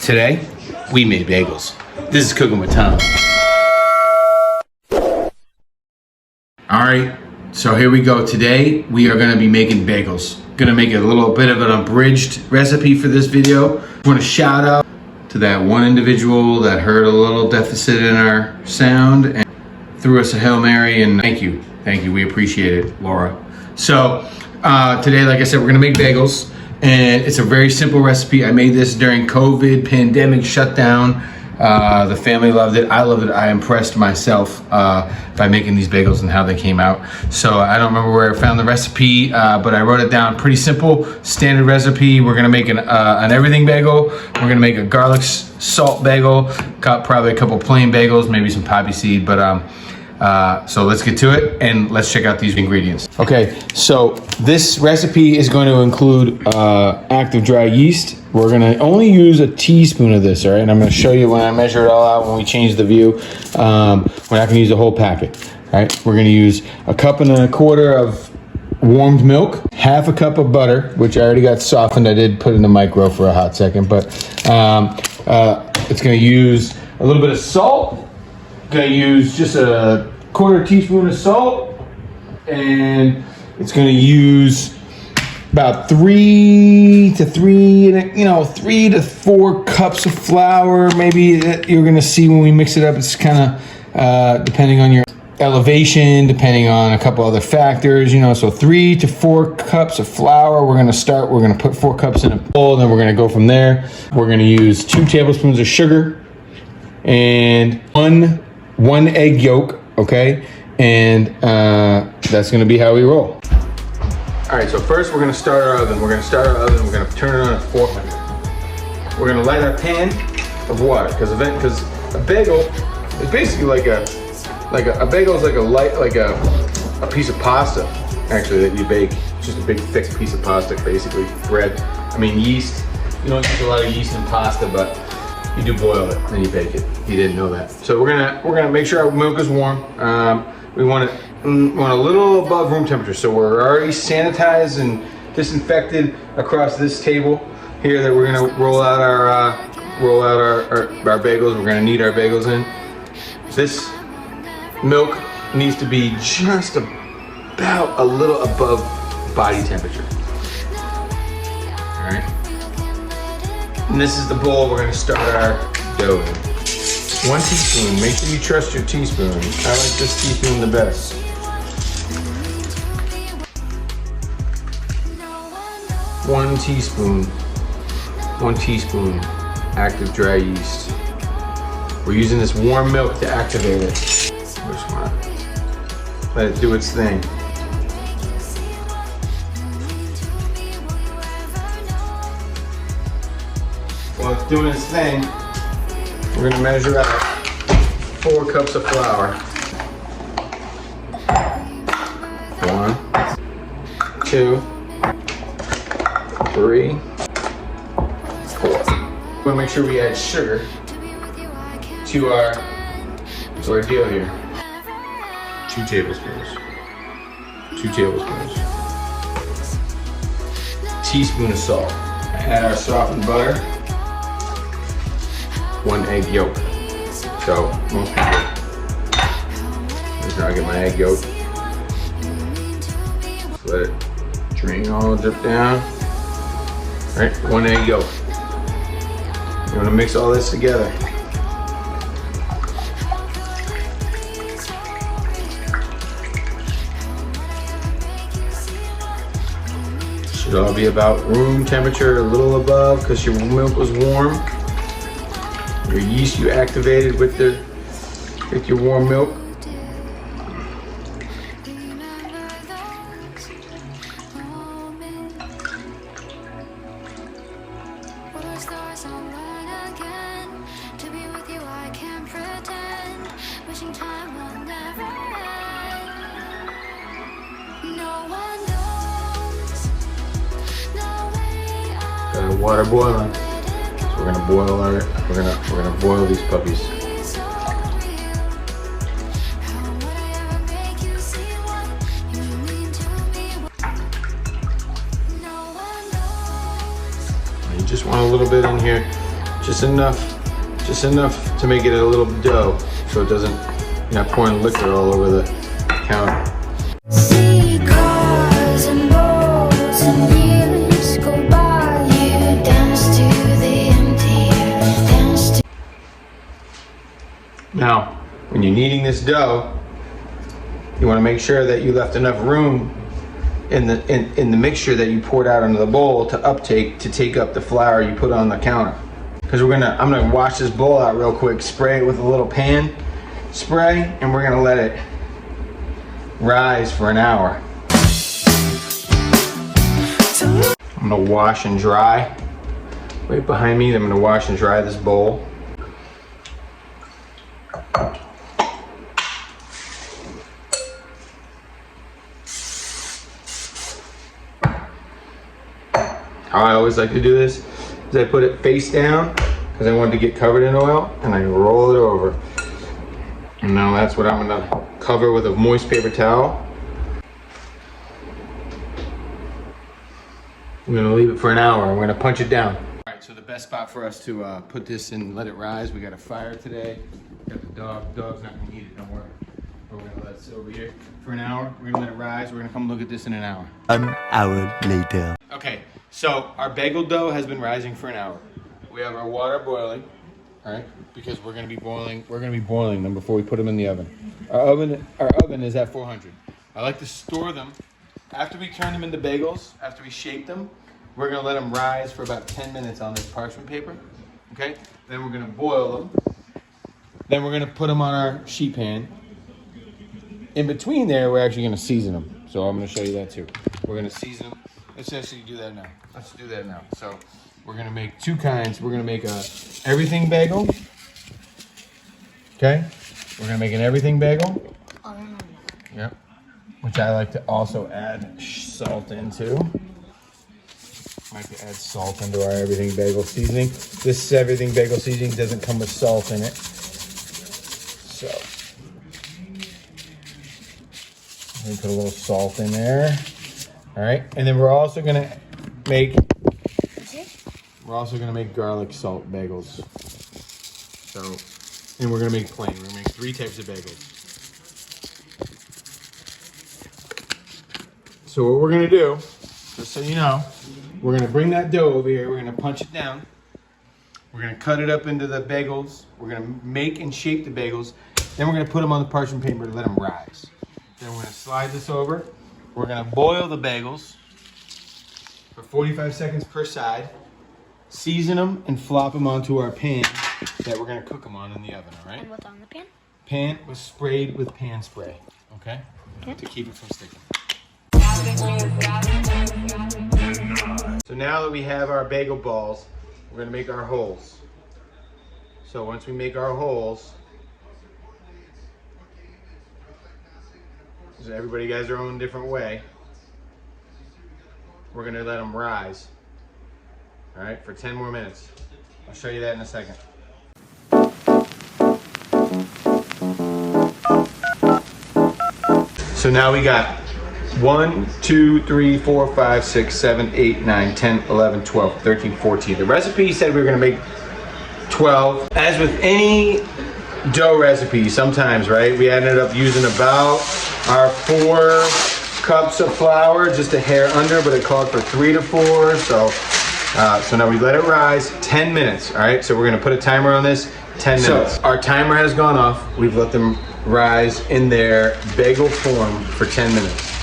Today, we made bagels. This is Cooking with Tom. All right, so here we go. Today, we are gonna be making bagels. Gonna make a little bit of an abridged recipe for this video. I want to shout out to that one individual that heard a little deficit in our sound and threw us a Hail Mary, and thank you, we appreciate it, Laura. So today, like I said, we're gonna make bagels. And it's a very simple recipe. I made this during COVID pandemic shutdown. The family loved it. I loved it. I impressed myself by making these bagels and how they came out. So I don't remember where I found the recipe, but I wrote it down. Pretty simple, standard recipe. We're gonna make an everything bagel. We're gonna make a garlic salt bagel. Got probably a couple plain bagels, maybe some poppy seed, but so let's get to it and let's check out these ingredients. Okay, so this recipe is going to include active dry yeast. We're gonna only use a teaspoon of this, all right? And I'm gonna show you when I measure it all out when we change the view. We're not gonna use the whole packet, all right? We're gonna use 1.25 cups of warmed milk, 1/2 cup of butter, which I already got softened. I did put in the micro for a hot second, but it's gonna use a little bit of salt. Gonna use just a 1/4 teaspoon of salt, and it's gonna use about 3 to 4 cups of flour. Maybe that you're gonna see when we mix it up. It's kind of depending on your elevation, depending on a couple other factors, so 3 to 4 cups of flour. We're gonna put 4 cups in a bowl, then we're gonna go from there. We're gonna use 2 tablespoons of sugar and one egg yolk, okay? And that's gonna be how we roll. All right, so first we're gonna start our oven. We're gonna turn it on at 400. We're gonna light our pan of water, because a bagel is basically like a bagel is like a piece of pasta, actually, that you bake. It's just a big thick piece of pasta, basically, bread. I mean, yeast. You don't use a lot of yeast in pasta, but you do boil it, then you bake it. You didn't know that. So we're gonna make sure our milk is warm. We want it a little above room temperature. So we're already sanitized and disinfected across this table here that we're gonna roll out our bagels. We're gonna knead our bagels in. This milk needs to be just about a little above body temperature. All right. And this is the bowl we're gonna start our dough in. 1 teaspoon, make sure you trust your teaspoon. I like this teaspoon the best. One teaspoon active dry yeast. We're using this warm milk to activate it. Just wanna let it do its thing. While it's doing its thing, we're gonna measure out 4 cups of flour. 1, 2, 3, 4. We wanna make sure we add sugar to our deal here. 2 tablespoons. Teaspoon of salt. Add our softened butter. 1 egg yolk. So most people, here's how I get my egg yolk. Just let it drain all drip down. All right, 1 egg yolk. You want to mix all this together. Should all be about room temperature, a little above, because your milk was warm. Your yeast you activated with your warm milk. Got water boiling. We're gonna boil these puppies. You just want a little bit in here Just enough to make it a little dough, so it doesn't, you're not pouring liquor all over the counter. See cars and boats and years go by. You dance to the empty air, dance to. Now, when you're kneading this dough, you want to make sure that you left enough room in the mixture that you poured out into the bowl to take up the flour you put on the counter. Because I'm gonna wash this bowl out real quick, spray it with a little pan spray, and we're gonna let it rise for an hour. I'm gonna wash and dry. Right behind me, I'm gonna wash and dry this bowl. How I always like to do this is I put it face down because I want it to get covered in oil, and I roll it over. And now that's what I'm gonna cover with a moist paper towel. I'm gonna leave it for an hour. I'm gonna punch it down. All right, so the best spot for us to put this and let it rise, we got a fire today. Got the dog. Dog's not gonna eat it, don't worry. We're gonna let it sit over here for an hour. We're gonna let it rise. We're gonna come look at this in an hour. An hour later. Okay, so our bagel dough has been rising for an hour. We have our water boiling, all right, because we're gonna be boiling them before we put them in the oven. Our oven is at 400. I like to store them. After we turn them into bagels, after we shape them, we're gonna let them rise for about 10 minutes on this parchment paper, okay? Then we're gonna boil them. Then we're gonna put them on our sheet pan. In between there, we're actually gonna season them. So I'm gonna show you that too. We're gonna season them. Let's actually do that now. Let's do that now. So we're gonna make two kinds. We're gonna make a everything bagel. Okay? We're gonna make an everything bagel. Yep. Which I like to also add salt into. I like to add salt into our everything bagel seasoning. This everything bagel seasoning doesn't come with salt in it. So let me put a little salt in there. All right, and then we're also gonna make garlic salt bagels. So, and we're gonna make plain. We're gonna make 3 types of bagels. So what we're gonna do, just so you know, we're gonna bring that dough over here. We're gonna punch it down. We're gonna cut it up into the bagels. We're gonna make and shape the bagels. Then we're gonna put them on the parchment paper to let them rise. Then we're gonna slide this over. We're gonna boil the bagels for 45 seconds per side, season them, and flop them onto our pan that we're gonna cook them on in the oven, all right? And what's on the pan? Pan was sprayed with pan spray, okay? To keep it from sticking. So now that we have our bagel balls, we're gonna make our holes. So once we make our holes, so everybody has their own different way. We're gonna let them rise, all right, for 10 more minutes. I'll show you that in a second. So now we got 1, 2, 3, 4, 5, 6, 7, 8, 9, 10, 11, 12, 13, 14. The recipe said we were gonna make 12. As with any dough recipe, sometimes, right, we ended up using about our 4 cups of flour, just a hair under, but it called for 3 to 4. So now we let it rise 10 minutes. All right, so we're gonna put a timer on this, 10 minutes. So our timer has gone off. We've let them rise in their bagel form for 10 minutes.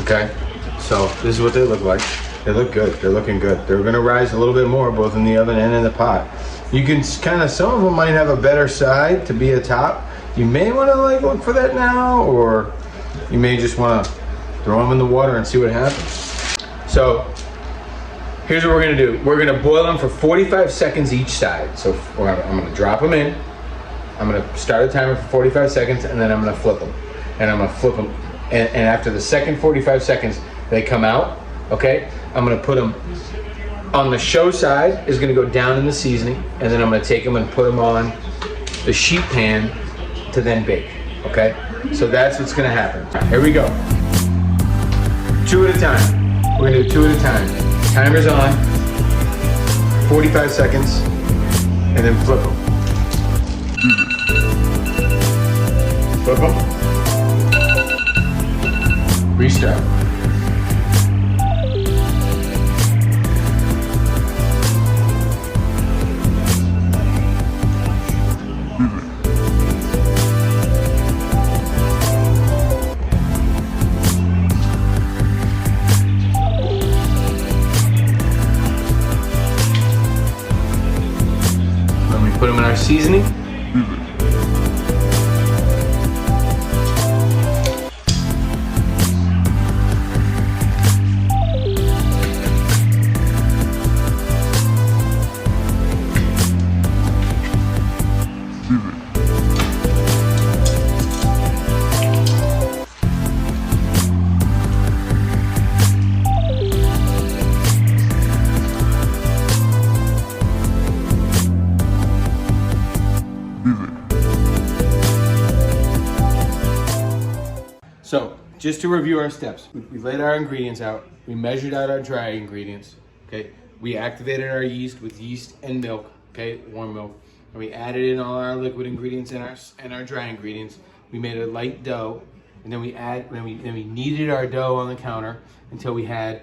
Okay, so this is what they look like. They look good. They're looking good. They're gonna rise a little bit more, both in the oven and in the pot. You can kind of, some of them might have a better side to be a top. You may want to like look for that now, or you may just want to throw them in the water and see what happens. So here's what we're gonna do. We're gonna boil them for 45 seconds each side. So I'm gonna drop them in. I'm gonna start a timer for 45 seconds, and then I'm gonna flip them. And I'm gonna flip them. And after the second 45 seconds, they come out, okay? I'm gonna put them on the show side, is gonna go down in the seasoning, and then I'm gonna take them and put them on the sheet pan to then bake, okay? So that's what's gonna happen. All right, here we go. 2 at a time. We're gonna do 2 at a time. Timer's on, 45 seconds. and then flip them. Flip them. Restart. Then we put them in our seasoning. So, just to review our steps, we laid our ingredients out, we measured out our dry ingredients, okay? We activated our yeast with yeast and milk, okay, warm milk. And we added in all our liquid ingredients and our dry ingredients. We made a light dough, and then we kneaded our dough on the counter until we had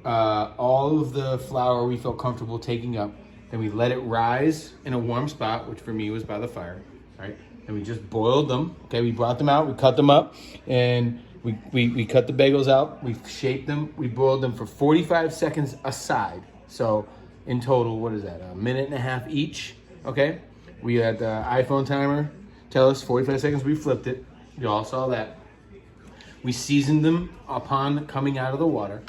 all of the flour we felt comfortable taking up. Then we let it rise in a warm spot, which for me was by the fire, right? And we just boiled them. Okay, we brought them out, we cut them up, and we cut the bagels out, we shaped them, we boiled them for 45 seconds aside. So in total, what is that? A minute and a half each, okay? We had the iPhone timer tell us 45 seconds, we flipped it. You all saw that. We seasoned them upon coming out of the water.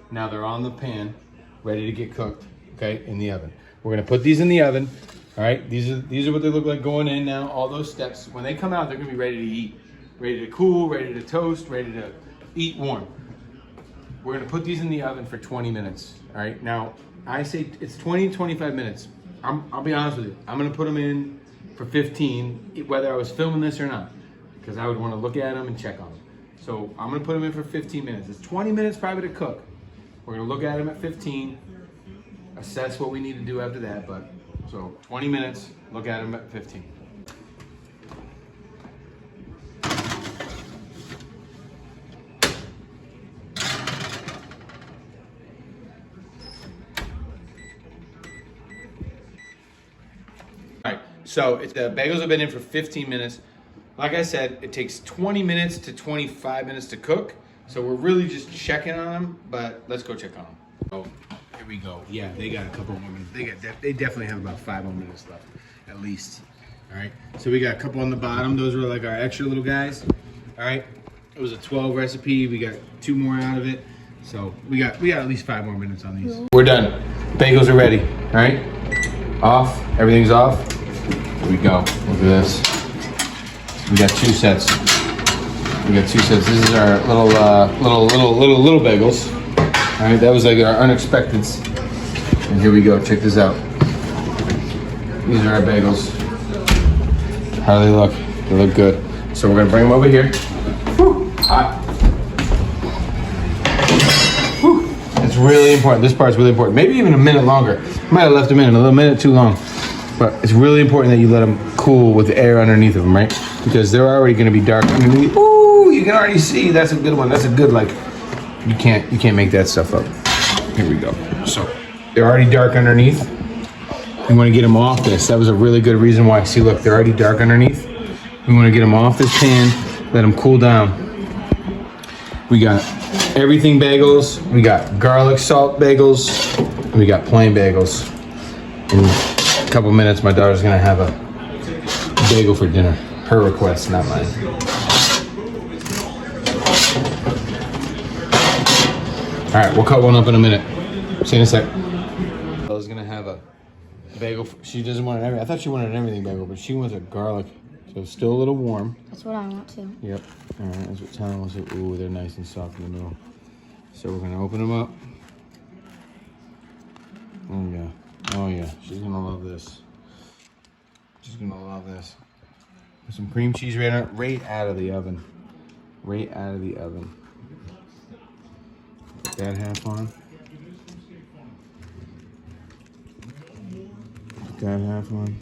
Now they're on the pan, ready to get cooked, okay, in the oven. We're gonna put these in the oven. All right, these are what they look like going in now, all those steps. When they come out, they're gonna be ready to eat. Ready to cool, ready to toast, ready to eat warm. We're gonna put these in the oven for 20 minutes, all right? Now, I say it's 20 to 25 minutes. I'll be honest with you. I'm gonna put them in for 15, whether I was filming this or not, because I would wanna look at them and check on them. So I'm gonna put them in for 15 minutes. It's 20 minutes probably to cook. We're gonna look at them at 15, assess what we need to do after that, but so 20 minutes, look at them at 15. All right, so the bagels have been in for 15 minutes. Like I said, it takes 20 minutes to 25 minutes to cook. So we're really just checking on them, but let's go check on them. Oh, here we go. Yeah, they got a couple more minutes. They definitely have about 5 more minutes left, at least. All right, so we got a couple on the bottom. Those were like our extra little guys. All right, it was a 12 recipe. We got 2 more out of it. So we got at least 5 more minutes on these. We're done. Bagels are ready. All right, off. Everything's off. Here we go. Look at this. We got 2 sets. We got 2 sets. This is our little bagels. All right, that was like our unexpecteds. And here we go. Check this out. These are our bagels. How do they look? They look good. So we're gonna bring them over here. Whew, hot. Whew. It's really important. This part's really important. Maybe even a minute longer. Might have left them in a little minute too long. But it's really important that you let them cool with the air underneath of them, right? Because they're already gonna be dark underneath. Ooh, you can already see. That's a good one. That's a good, like, you can't make that stuff up. Here we go. So they're already dark underneath. We want to get them off this. That was a really good reason why. See, look, they're already dark underneath. We want to get them off this pan, let them cool down. We got everything bagels. We got garlic salt bagels. And we got plain bagels. In a couple minutes, my daughter's gonna have a bagel for dinner. Her request, not mine. All right, we'll cut one up in a minute. See you in a sec. Bella's gonna have a bagel. She doesn't want everything. I thought she wanted an everything bagel, but she wants a garlic. So it's still a little warm. That's what I want to. Yep. All right, that's what Tyler wants to. Ooh, they're nice and soft in the middle. So we're gonna open them up. Oh yeah. Oh yeah. She's gonna love this. She's gonna love this. Put some cream cheese right out of the oven. Right out of the oven. Put that half on. that half on.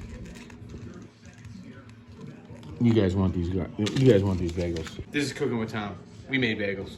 You guys want these? You guys want these bagels? This is Cooking with Tom. We made bagels.